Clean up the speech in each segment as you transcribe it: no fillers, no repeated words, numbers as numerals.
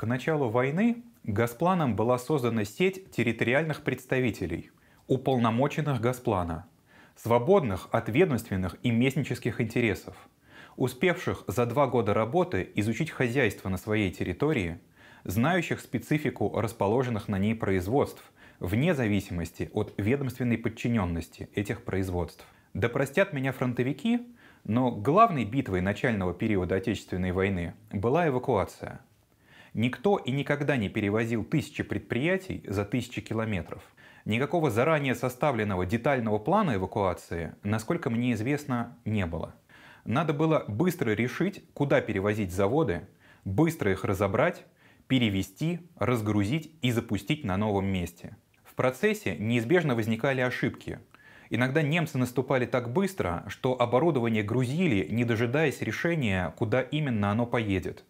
К началу войны Госпланом была создана сеть территориальных представителей, уполномоченных Госплана, свободных от ведомственных и местнических интересов, успевших за 2 года работы изучить хозяйство на своей территории, знающих специфику расположенных на ней производств, вне зависимости от ведомственной подчиненности этих производств. Да простят меня фронтовики, но главной битвой начального периода Отечественной войны была эвакуация. Никто и никогда не перевозил тысячи предприятий за тысячи километров. Никакого заранее составленного детального плана эвакуации, насколько мне известно, не было. Надо было быстро решить, куда перевозить заводы, быстро их разобрать, перевести, разгрузить и запустить на новом месте. В процессе неизбежно возникали ошибки. Иногда немцы наступали так быстро, что оборудование грузили, не дожидаясь решения, куда именно оно поедет.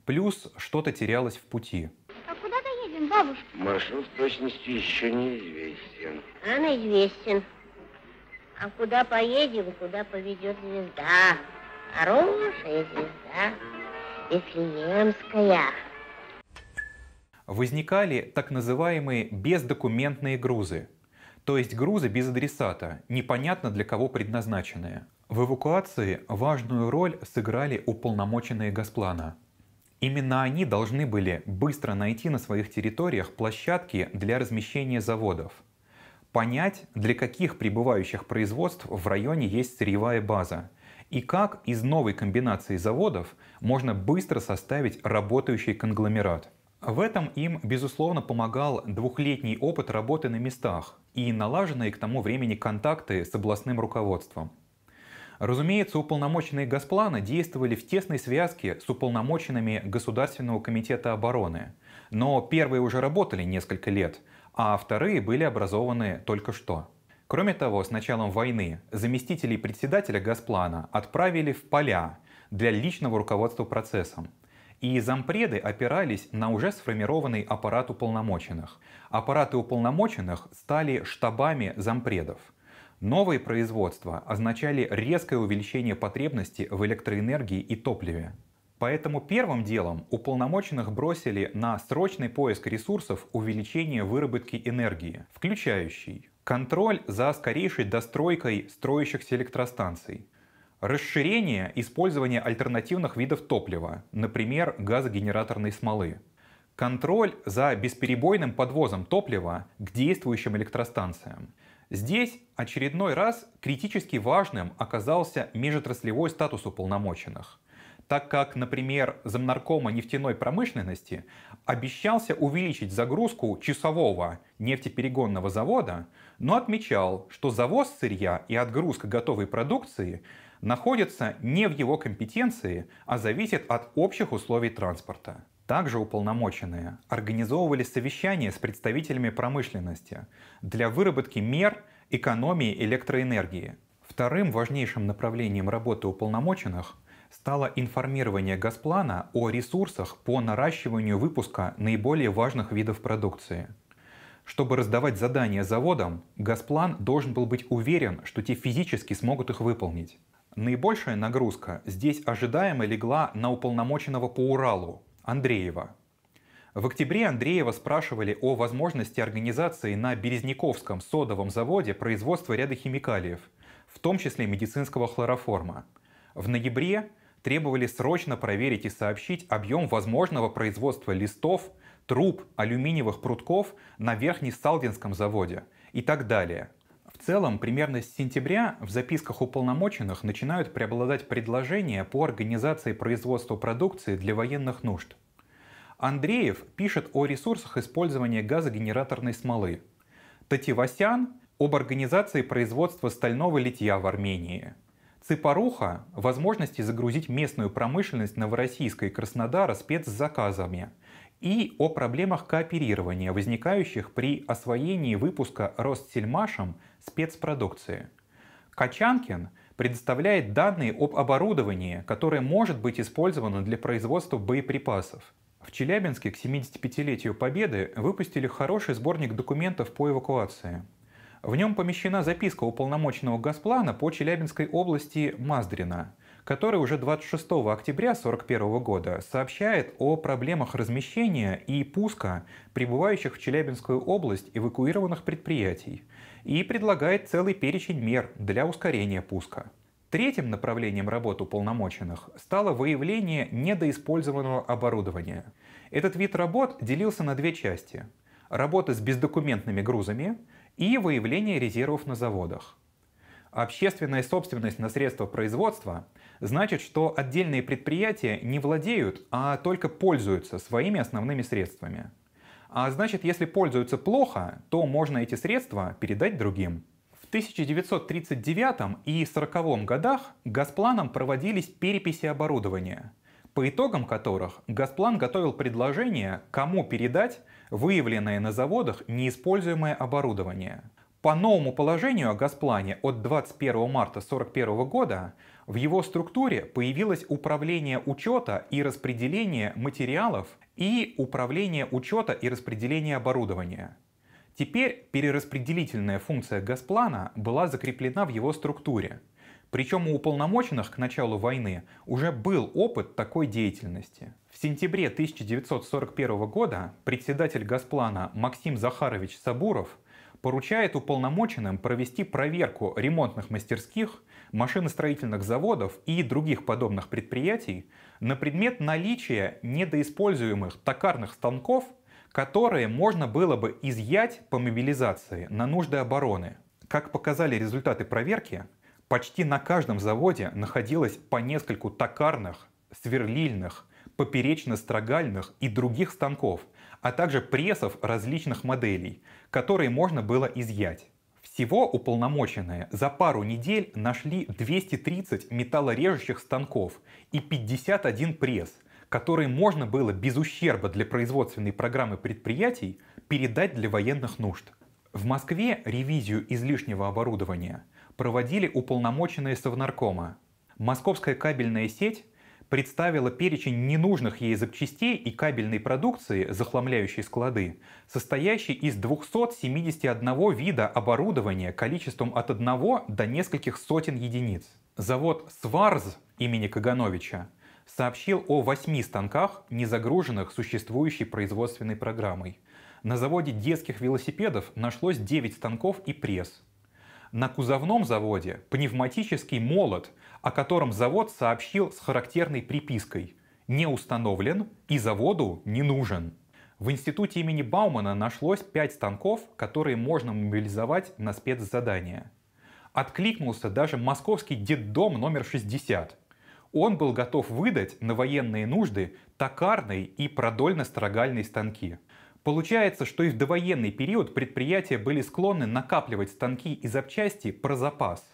Плюс что-то терялось в пути. А куда доедем, бабушка? Маршрут с точностью еще неизвестен. Он известен. А куда поедем, куда поведет звезда? Хорошая звезда, Вифлеемская. Возникали так называемые бездокументные грузы, то есть грузы без адресата, непонятно для кого предназначенные. В эвакуации важную роль сыграли уполномоченные Госплана. Именно они должны были быстро найти на своих территориях площадки для размещения заводов, понять, для каких прибывающих производств в районе есть сырьевая база, и как из новой комбинации заводов можно быстро составить работающий конгломерат. В этом им, безусловно, помогал двухлетний опыт работы на местах и налаженные к тому времени контакты с областным руководством. Разумеется, уполномоченные Госплана действовали в тесной связке с уполномоченными Государственного комитета обороны, но первые уже работали несколько лет, а вторые были образованы только что. Кроме того, с началом войны заместителей председателя Госплана отправили в поля для личного руководства процессом. И зампреды опирались на уже сформированный аппарат уполномоченных. Аппараты уполномоченных стали штабами зампредов. Новые производства означали резкое увеличение потребности в электроэнергии и топливе. Поэтому первым делом уполномоченных бросили на срочный поиск ресурсов увеличения выработки энергии, включающий контроль за скорейшей достройкой строящихся электростанций, расширение использования альтернативных видов топлива, например, газогенераторной смолы, контроль за бесперебойным подвозом топлива к действующим электростанциям. Здесь очередной раз критически важным оказался межотраслевой статус уполномоченных, так как, например, замнаркома нефтяной промышленности обещался увеличить загрузку часового нефтеперегонного завода, но отмечал, что завоз сырья и отгрузка готовой продукции находятся не в его компетенции, а зависят от общих условий транспорта. Также уполномоченные организовывали совещания с представителями промышленности для выработки мер экономии электроэнергии. Вторым важнейшим направлением работы уполномоченных стало информирование Госплана о ресурсах по наращиванию выпуска наиболее важных видов продукции. Чтобы раздавать задания заводам, Госплан должен был быть уверен, что те физически смогут их выполнить. Наибольшая нагрузка здесь ожидаемо легла на уполномоченного по Уралу Андреева. В октябре Андреева спрашивали о возможности организации на Березняковском содовом заводе производства ряда химикалиев, в том числе медицинского хлороформа. В ноябре требовали срочно проверить и сообщить объем возможного производства листов, труб, алюминиевых прутков на Верхнесалдинском заводе и так далее. В целом, примерно с сентября в записках уполномоченных начинают преобладать предложения по организации производства продукции для военных нужд. Андреев пишет о ресурсах использования газогенераторной смолы. Тативасян об организации производства стального литья в Армении. Цыпоруха – возможности загрузить местную промышленность Новороссийска и Краснодара спецзаказами и о проблемах кооперирования, возникающих при освоении выпуска Россельмашем спецпродукции. Качанкин предоставляет данные об оборудовании, которое может быть использовано для производства боеприпасов. В Челябинске к 75-летию Победы выпустили хороший сборник документов по эвакуации. В нем помещена записка уполномоченного Госплана по Челябинской области Маздрина, который уже 26 октября 1941 года сообщает о проблемах размещения и пуска прибывающих в Челябинскую область эвакуированных предприятий и предлагает целый перечень мер для ускорения пуска. Третьим направлением работ уполномоченных стало выявление недоиспользованного оборудования. Этот вид работ делился на две части – работа с бездокументными грузами и выявление резервов на заводах. Общественная собственность на средства производства значит, что отдельные предприятия не владеют, а только пользуются своими основными средствами. А значит, если пользуются плохо, то можно эти средства передать другим. В 1939 и 1940 годах Госпланом проводились переписи оборудования, по итогам которых Госплан готовил предложение, кому передать выявленное на заводах неиспользуемое оборудование. По новому положению о Госплане от 21 марта 1941 года в его структуре появилось управление учета и распределения материалов и управление учета и распределения оборудования. Теперь перераспределительная функция Госплана была закреплена в его структуре. Причем у уполномоченных к началу войны уже был опыт такой деятельности. В сентябре 1941 года председатель Госплана Максим Захарович Сабуров поручает уполномоченным провести проверку ремонтных мастерских, машиностроительных заводов и других подобных предприятий на предмет наличия недоиспользуемых токарных станков, которые можно было бы изъять по мобилизации на нужды обороны. Как показали результаты проверки, почти на каждом заводе находилось по нескольку токарных, сверлильных, поперечно-строгальных и других станков, а также прессов различных моделей, которые можно было изъять. Всего уполномоченные за пару недель нашли 230 металлорежущих станков и 51 пресс, которые можно было без ущерба для производственной программы предприятий передать для военных нужд. В Москве ревизию излишнего оборудования проводили уполномоченные Совнаркома. Московская кабельная сеть представила перечень ненужных ей запчастей и кабельной продукции, захламляющей склады, состоящий из 271 вида оборудования количеством от 1 до нескольких сотен единиц. Завод «Сварз» имени Кагановича сообщил о 8 станках, не загруженных существующей производственной программой. На заводе детских велосипедов нашлось 9 станков и пресс. На кузовном заводе пневматический молот, о котором завод сообщил с характерной припиской «не установлен и заводу не нужен». В институте имени Баумана нашлось 5 станков, которые можно мобилизовать на спецзадания. Откликнулся даже московский детдом номер 60. Он был готов выдать на военные нужды токарные и продольно-строгальные станки. Получается, что и в довоенный период предприятия были склонны накапливать станки и запчасти про запас.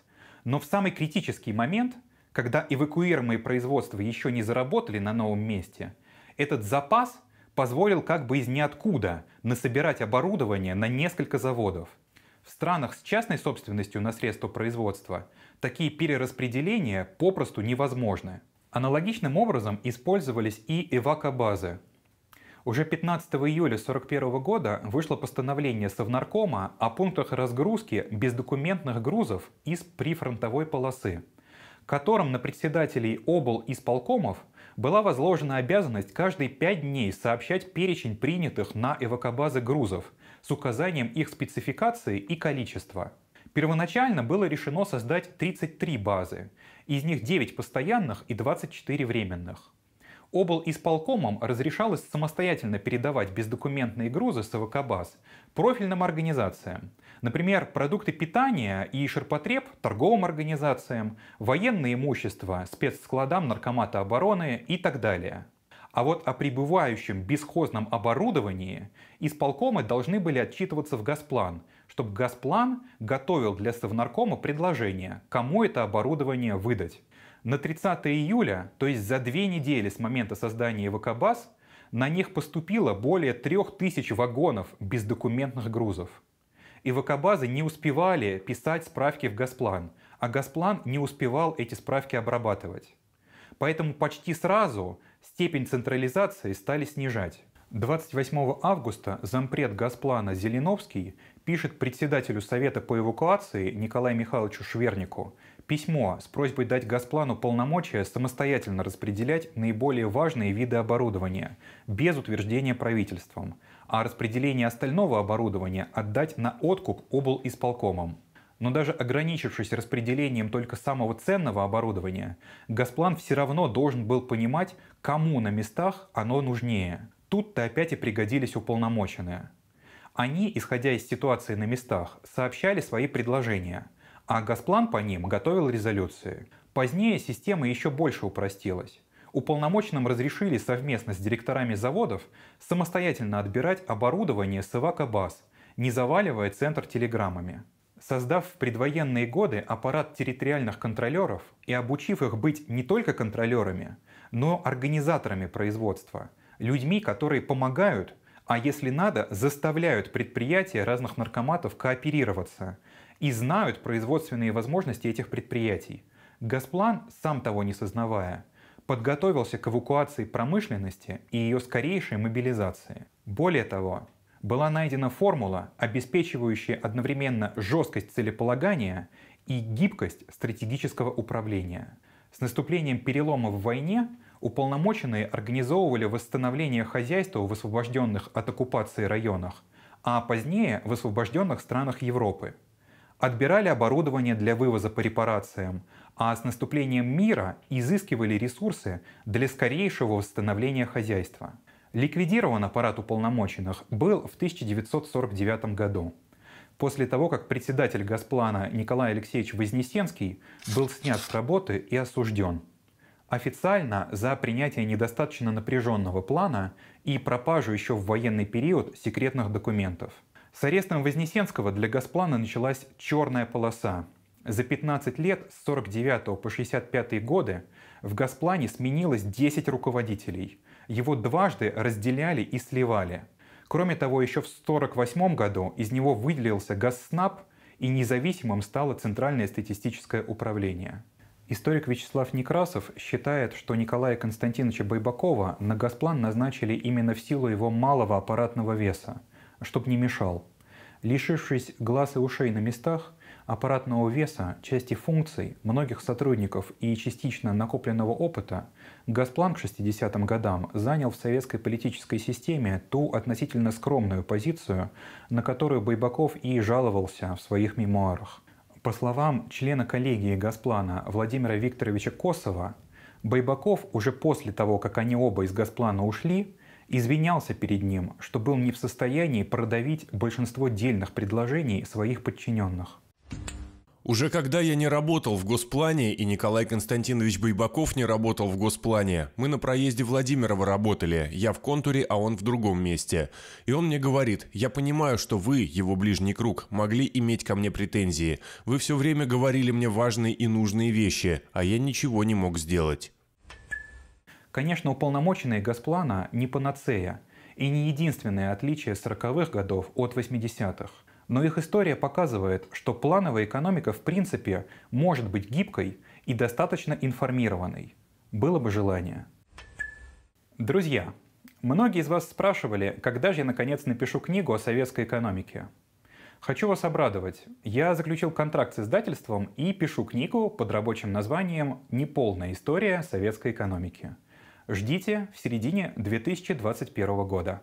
Но в самый критический момент, когда эвакуируемые производства еще не заработали на новом месте, этот запас позволил как бы из ниоткуда насобирать оборудование на несколько заводов. В странах с частной собственностью на средства производства такие перераспределения попросту невозможны. Аналогичным образом использовались и эвакобазы. Уже 15 июля 1941 года вышло постановление Совнаркома о пунктах разгрузки бездокументных грузов из прифронтовой полосы, которым на председателей облисполкомов была возложена обязанность каждые 5 дней сообщать перечень принятых на эвакобазы грузов с указанием их спецификации и количества. Первоначально было решено создать 33 базы, из них 9 постоянных и 24 временных. Облисполкомам разрешалось самостоятельно передавать бездокументные грузы с эвакобаз профильным организациям, например, продукты питания и ширпотреб торговым организациям, военное имущество спецскладам Наркомата обороны и так далее. А вот о прибывающем бесхозном оборудовании исполкомы должны были отчитываться в Госплан, чтобы Госплан готовил для Совнаркома предложение, кому это оборудование выдать. На 30 июля, то есть за 2 недели с момента создания эвакобаз, на них поступило более 3000 вагонов бездокументных грузов. Эвакобазы не успевали писать справки в Госплан, а Госплан не успевал эти справки обрабатывать. Поэтому почти сразу степень централизации стали снижать. 28 августа зампред Госплана Зеленовский пишет председателю Совета по эвакуации Николаю Михайловичу Швернику Письмо с просьбой дать Госплану полномочия самостоятельно распределять наиболее важные виды оборудования без утверждения правительством, а распределение остального оборудования отдать на откуп облисполкомам. Но даже ограничившись распределением только самого ценного оборудования, Госплан все равно должен был понимать, кому на местах оно нужнее. Тут-то опять и пригодились уполномоченные. Они, исходя из ситуации на местах, сообщали свои предложения, а Госплан по ним готовил резолюции. Позднее система еще больше упростилась. Уполномоченным разрешили совместно с директорами заводов самостоятельно отбирать оборудование с ИВАК-баз, не заваливая центр телеграммами. Создав в предвоенные годы аппарат территориальных контролеров и обучив их быть не только контролерами, но организаторами производства, людьми, которые помогают, а если надо, заставляют предприятия разных наркоматов кооперироваться и знают производственные возможности этих предприятий, Госплан, сам того не сознавая, подготовился к эвакуации промышленности и ее скорейшей мобилизации. Более того, была найдена формула, обеспечивающая одновременно жесткость целеполагания и гибкость стратегического управления. С наступлением перелома в войне уполномоченные организовывали восстановление хозяйства в освобожденных от оккупации районах, а позднее в освобожденных странах Европы. Отбирали оборудование для вывоза по репарациям, а с наступлением мира изыскивали ресурсы для скорейшего восстановления хозяйства. Ликвидирован аппарат уполномоченных был в 1949 году, после того, как председатель Госплана Николай Алексеевич Вознесенский был снят с работы и осужден. Официально за принятие недостаточно напряженного плана и пропажу еще в военный период секретных документов. С арестом Вознесенского для Госплана началась черная полоса. За 15 лет с 49 по 65 годы в Госплане сменилось 10 руководителей. Его дважды разделяли и сливали. Кроме того, еще в 1948 году из него выделился Газснаб, и независимым стало Центральное статистическое управление. Историк Вячеслав Некрасов считает, что Николая Константиновича Байбакова на Госплан назначили именно в силу его малого аппаратного веса, чтоб не мешал. Лишившись глаз и ушей на местах, аппаратного веса, части функций, многих сотрудников и частично накопленного опыта, Госплан к 60-м годам занял в советской политической системе ту относительно скромную позицию, на которую Байбаков и жаловался в своих мемуарах. По словам члена коллегии Госплана Владимира Викторовича Косова, Байбаков уже после того, как они оба из Госплана ушли, извинялся перед ним, что был не в состоянии продавить большинство дельных предложений своих подчиненных. Уже когда я не работал в Госплане и Николай Константинович Байбаков не работал в Госплане, мы на проезде Владимирова работали, я в контуре, а он в другом месте. И он мне говорит: я понимаю, что вы, его ближний круг, могли иметь ко мне претензии. Вы все время говорили мне важные и нужные вещи, а я ничего не мог сделать. Конечно, уполномоченные Госплана не панацея и не единственное отличие 40-х годов от 80-х. Но их история показывает, что плановая экономика в принципе может быть гибкой и достаточно информированной. Было бы желание. Друзья, многие из вас спрашивали, когда же я наконец напишу книгу о советской экономике. Хочу вас обрадовать. Я заключил контракт с издательством и пишу книгу под рабочим названием «Неполная история советской экономики». Ждите в середине 2021 года.